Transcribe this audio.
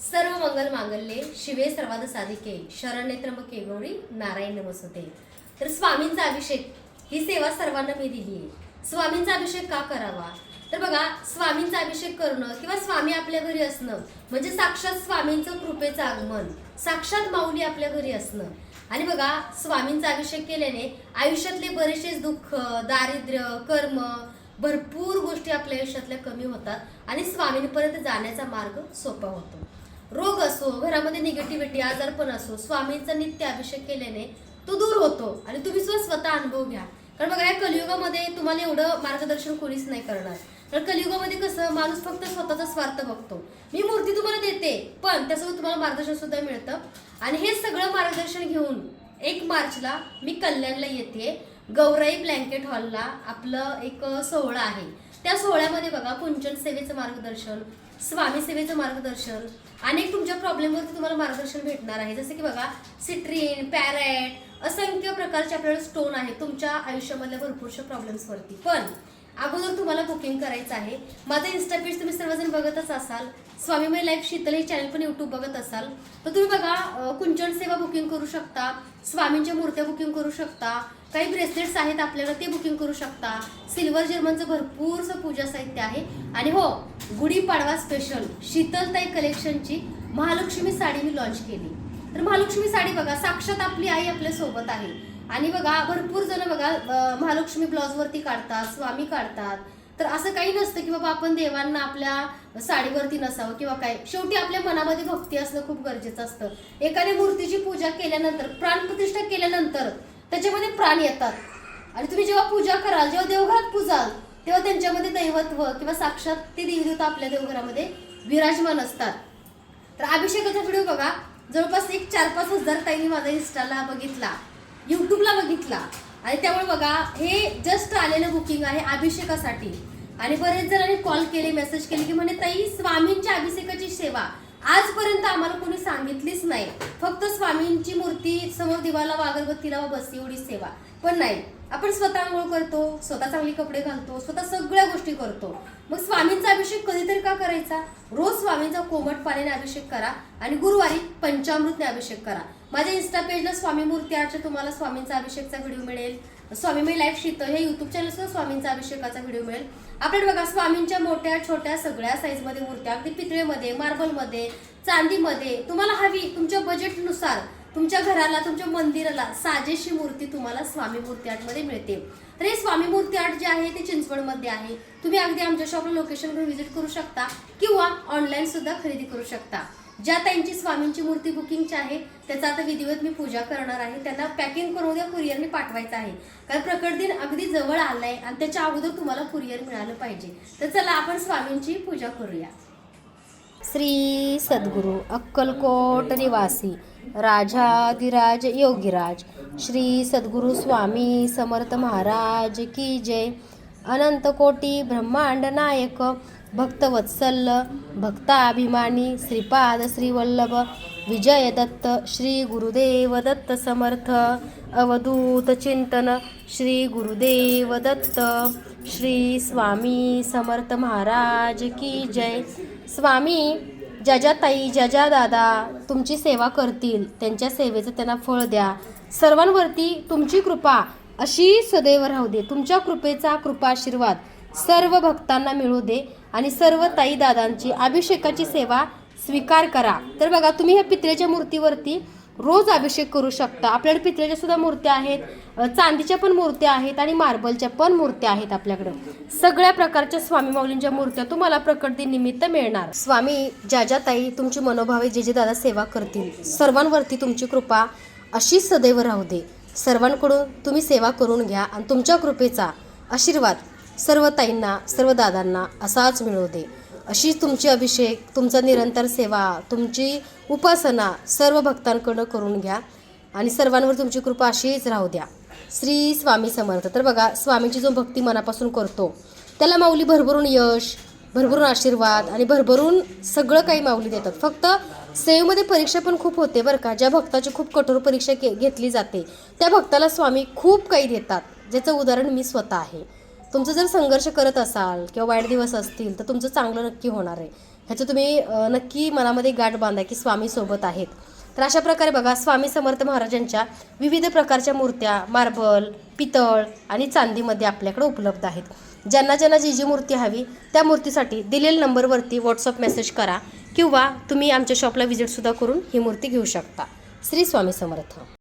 सर्व मंगल मांगल्ये शिवे सर्वाद साधिके शरण्ये त्र्यंबके गौरी नारायण नमस्ते। तर स्वामींचा अभिषेक ही सेवा सर्वांना मी दिली आहे। स्वामींचा अभिषेक का करावा तर बघा, स्वामींचा अभिषेक करणं किंवा स्वामी आपल्या घरी असणं म्हणजे साक्षात स्वामींचं कृपेचं आगमन, साक्षात माऊली आपल्या घरी असणं। आणि बघा, स्वामींचा अभिषेक केल्याने आयुष्यातले बरेचसे दुःख, दारिद्र्य, कर्म, भरपूर गोष्टी आपल्या आयुष्यातल्या कमी होतात आणि स्वामींपर्यंत जाण्याचा मार्ग सोपा होतो। रोग असो, घरामध्ये निगेटिव्हिटी, आजारपण असो, स्वामींचा नित्य अभिषेक केल्याने तो दूर होतो आणि तुम्ही स्वतः अनुभव घ्या। कारण बघा, या कलियुगामध्ये तुम्हाला एवढं मार्गदर्शन कोणीच नाही करणार। तर कलियुगामध्ये कसं माणूस फक्त स्वतःचा स्वार्थ बघतो। मी मूर्ती तुम्हाला देते, पण त्यासोबत तुम्हाला मार्गदर्शन सुद्धा मिळतं। आणि हे सगळं मार्गदर्शन घेऊन 1 मार्चला मी कल्याणला येते। गौराई ब्लँकेट हॉलला आपलं एक सोहळा आहे। त्या सोहळ्यामध्ये बघा, कुंचन सेवेचं मार्गदर्शन, स्वामी सेवेचं मार्गदर्शन, अनेक तुमच्या प्रॉब्लेमवरती तुम्हाला मार्गदर्शन भेटणार आहे। जसं की बघा, सिट्रीन, पॅरेट, असंख्य प्रकारचे आपल्याला स्टोन आहे तुमच्या आयुष्यामधल्या भरपूरशा प्रॉब्लेम्सवरती। पण अगोदर तुम्हाला बुकिंग करायचं आहे। माझं इन्स्टा पेज तुम्ही सर्वजण बघतच असाल, स्वामीमय लाईफ शीतल हे चॅनल पण यूट्यूब बघत असाल, तर तुम्ही बघा, कुंचन सेवा बुकिंग करू शकता, स्वामींच्या मूर्त्या बुकिंग करू शकता, काही ब्रेसलेट्स आहेत आपल्याला ते बुकिंग करू शकता। सिल्वर जर्मनचं भरपूरसं पूजा साहित्य आहे। आणि हो, गुढीपाडवा स्पेशल शीतलताई कलेक्शनची महालक्ष्मी साडी मी लॉन्च केली। तर महालक्ष्मी साडी बघा, साक्षात आपली आई आपल्या सोबत आहे। आणि बघा, भरपूर जण बघा महालक्ष्मी ब्लाउजवरती काढतात, स्वामी काढतात। तर असं काही नसतं की बाबा आपण देवांना आपल्या साडीवरती नसावं किंवा काय। शेवटी आपल्या मनामध्ये भक्ती असणं खूप गरजेचं असतं। एखाद्या मूर्तीची पूजा केल्यानंतर, प्राणप्रतिष्ठा केल्यानंतर त्याच्यामध्ये प्राण येतात। आणि तुम्ही जेव्हा पूजा कराल, जेव्हा देवघरात पूजाल, तेव्हा त्यांच्यामध्ये दैवत्व किंवा साक्षात ते देवदेवता आपल्या देवघरामध्ये विराजमान असतात। तर अभिषेकाचा व्हिडिओ बघा, जवळपास 4-5 हजार ताईंनी माझा इन्स्टाला बघितला, यूट्यूबला बघितला। आणि त्यामुळे बघा, हे जस्ट आलेलं बुकिंग आहे अभिषेकासाठी। आणि बरेच जणांनी कॉल केले, मेसेज केले की म्हणे ताई, स्वामींच्या अभिषेकाची सेवा आजपर्यंत आम्हाला कोणी सांगितलीच नाही, फक्त स्वामींची मूर्ती समोर दिवाला अगरबत्ती लावा बस, एवढी सेवा। पण नाही, आपण स्वतः आंघोळ करतो, स्वतः चांगले कपडे घालतो, स्वतः सगळ्या गोष्टी करतो। मग स्वामींचा अभिषेक कधीतरी का करायचा? रोज स्वामींचा कोमट पाण्याने अभिषेक करा आणि गुरुवारी पंचामृतने अभिषेक करा। माझ्या इन्स्टा पेजला स्वामी मूर्ती आर्टचा तुम्हाला स्वामींचा अभिषेकचा व्हिडिओ मिळेल। स्वामीमय लाईफ शीतल हे यूट्यूब चॅनल सुद्धा स्वामींचा अभिषेकाचा व्हिडिओ मिळेल। आपल्याला बघा, स्वामींच्या मोठ्या छोट्या सगळ्या साईजमध्ये मूर्त्या, अगदी पितळेमध्ये, मार्बलमध्ये, चांदीमध्ये, तुम्हाला हवी तुमच्या बजेटनुसार तुमच्या घराला, तुमच्या मंदिराला साजेशी मूर्ती तुम्हाला स्वामी मूर्ती आर्टमध्ये मिळते। तर हे स्वामी मूर्ती आर्ट जे आहे ते चिंचवडमध्ये आहे। तुम्ही अगदी आमच्या शॉपला लोकेशनवर व्हिजिट करू शकता किंवा ऑनलाईन सुद्धा खरेदी करू शकता। ज्या ताईंची स्वामींची मूर्ती बुकिंगची आहे त्याचा आता विधिवत मी पूजा करणार आहे। त्यांना पॅकिंग करून उद्या कुरिअरने पाठवायचं आहे, कारण प्रकट दिन अगदी जवळ आलाय आणि त्याच्या अगोदर तुम्हाला कुरिअर मिळालं पाहिजे। तर चला आपण स्वामींची पूजा करूया। श्री सद्गुरु अक्कलकोट निवासी राजाधिराज योगीराज श्री सद्गुरु स्वामी समर्थ महाराज की जय। अनंत कोटी ब्रह्मांड नायक भक्तवत्सल भक्ताभिमानी श्रीपाद श्रीवल्लभ विजय दत्त श्री गुरुदेव दत्त समर्थ अवधूत चिंतन श्री गुरुदेव दत्त श्री स्वामी समर्थ महाराज की जय। स्वामी ज्या ताई, ज्या दादा तुमची सेवा करतील त्यांच्या सेवेचं त्यांना फळ द्या। सर्वांवरती तुमची कृपा अशी सदैव राहू दे। तुमच्या कृपेचा कृपा आशीर्वाद सर्व भक्तांना मिळू दे आणि सर्व ताई दादांची अभिषेकाची सेवा स्वीकार करा। तर बघा, तुम्ही ह्या पितळेच्या मूर्तीवरती रोज अभिषेक करू शकता। आपल्याकडे पितळेच्या सुद्धा मूर्त्या आहेत, चांदीच्या पण मूर्त्या आहेत आणि मार्बलच्या पण मूर्त्या आहेत। आपल्याकडे सगळ्या प्रकारच्या स्वामी माऊलींच्या मूर्त्या तुम्हाला प्रकट दिन निमित्त मिळणार। स्वामी ज्या ताई तुमची मनोभावे जे दादा सेवा करतील सर्वांवरती तुमची कृपा अशी सदैव राहू दे। सर्वांकडून तुम्ही सेवा करून घ्या आणि तुमच्या कृपेचा आशीर्वाद सर्व ताईंना, सर्व दादांना असाच मिळू दे। अशी तुमची अभिषेक, तुमचा निरंतर सेवा, तुमची उपासना सर्व भक्तांकडून करून घ्या आणि सर्वांवर तुमची कृपा अशीच राहू द्या। श्री स्वामी समर्थ। तर बघा, स्वामीची जो भक्ती मनापासून करतो त्याला माऊली भरभरून यश, भरभरून आशीर्वाद आणि भरभरून सगळं काही माऊली देतात। फक्त सेवेमध्ये परीक्षा पण खूप होते बरं का। ज्या भक्ताची खूप कठोर परीक्षा घेतली जाते त्या भक्ताला स्वामी खूप काही देतात, ज्याचं उदाहरण मी स्वतः आहे। तुमचं जर संघर्ष करत असाल किंवा वाईट दिवस असतील तर तुमचं चांगलं नक्की होणार आहे। ह्याचं तुम्ही नक्की मनामध्ये गाठ बांधा की स्वामी सोबत आहेत. तर अशा प्रकारे बघा स्वामी समर्थ महाराजांच्या विविध प्रकारच्या मूर्त्या मार्बल, पितळ आणि चांदीमध्ये आपल्याकडे उपलब्ध आहेत. ज्यांना ज्यांना जी मूर्ती हवी त्या मूर्तीसाठी दिलेल्या नंबरवरती व्हॉट्सअप मेसेज करा किंवा तुम्ही आमच्या शॉपला व्हिजिटसुद्धा करून ही मूर्ती घेऊ शकता. श्री स्वामी समर्थ.